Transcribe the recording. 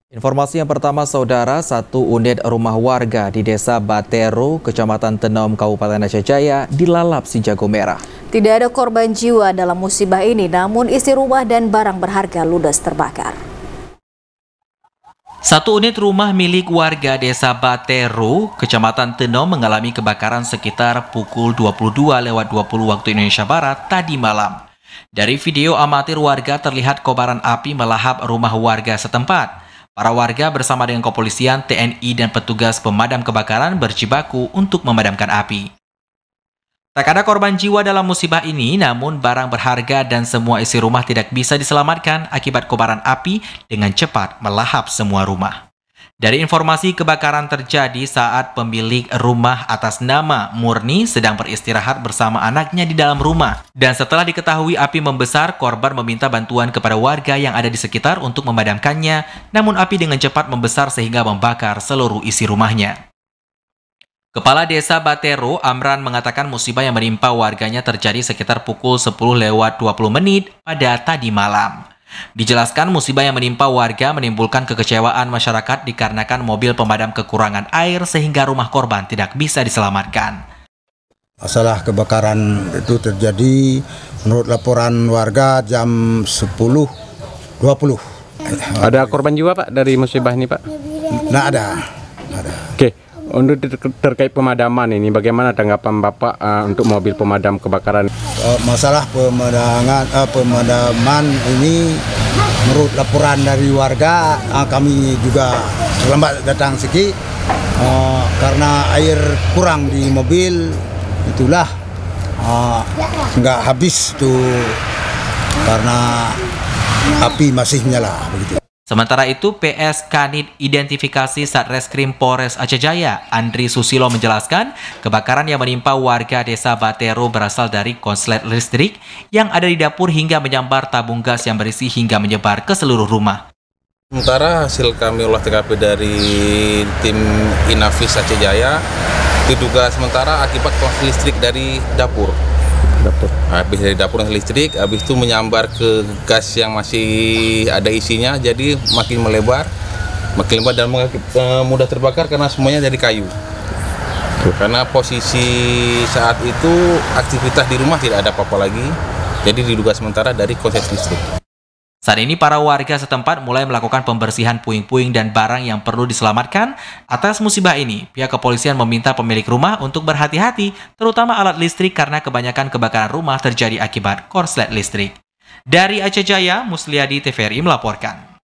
Informasi yang pertama, saudara, satu unit rumah warga di Desa Batero, Kecamatan Tenom, Kabupaten Aceh Jaya, dilalap si jago merah. Tidak ada korban jiwa dalam musibah ini, namun isi rumah dan barang berharga ludes terbakar. Satu unit rumah milik warga Desa Batero, Kecamatan Tenom mengalami kebakaran sekitar pukul 22.20 waktu Indonesia Barat tadi malam. Dari video amatir warga terlihat kobaran api melahap rumah warga setempat. Para warga bersama dengan kepolisian, TNI, dan petugas pemadam kebakaran berjibaku untuk memadamkan api. Tak ada korban jiwa dalam musibah ini, namun barang berharga dan semua isi rumah tidak bisa diselamatkan akibat kobaran api dengan cepat melahap semua rumah. Dari informasi, kebakaran terjadi saat pemilik rumah atas nama Murni sedang beristirahat bersama anaknya di dalam rumah. Dan setelah diketahui api membesar, korban meminta bantuan kepada warga yang ada di sekitar untuk memadamkannya, namun api dengan cepat membesar sehingga membakar seluruh isi rumahnya. Kepala Desa Batero, Amran, mengatakan musibah yang menimpa warganya terjadi sekitar pukul 10.20 pada tadi malam. Dijelaskan musibah yang menimpa warga menimbulkan kekecewaan masyarakat dikarenakan mobil pemadam kekurangan air sehingga rumah korban tidak bisa diselamatkan. Masalah kebakaran itu terjadi menurut laporan warga jam 10.20. Ada korban jiwa, Pak, dari musibah ini, Pak? Nggak ada. Oke. Untuk terkait pemadaman ini, bagaimana tanggapan Bapak untuk mobil pemadam kebakaran? Masalah pemadaman ini menurut laporan dari warga, kami juga terlambat datang sedikit karena air kurang di mobil, itulah nggak habis tuh karena api masih menyala begitu. Sementara itu, PS Kanit Identifikasi Satreskrim Polres Aceh Jaya, Andri Susilo, menjelaskan kebakaran yang menimpa warga Desa Batero berasal dari konslet listrik yang ada di dapur hingga menyambar tabung gas yang berisi hingga menyebar ke seluruh rumah. Sementara hasil kami olah TKP dari tim Inavis Aceh Jaya, diduga sementara akibat konslet listrik dari dapur. Habis dari dapur listrik, habis itu menyambar ke gas yang masih ada isinya, jadi makin melebar dan mudah terbakar karena semuanya dari kayu. Karena posisi saat itu aktivitas di rumah tidak ada apa-apa lagi, jadi diduga sementara dari konslet listrik. Saat ini para warga setempat mulai melakukan pembersihan puing-puing dan barang yang perlu diselamatkan. Atas musibah ini, pihak kepolisian meminta pemilik rumah untuk berhati-hati, terutama alat listrik karena kebanyakan kebakaran rumah terjadi akibat korslet listrik. Dari Aceh Jaya, Musliadi TVRI melaporkan.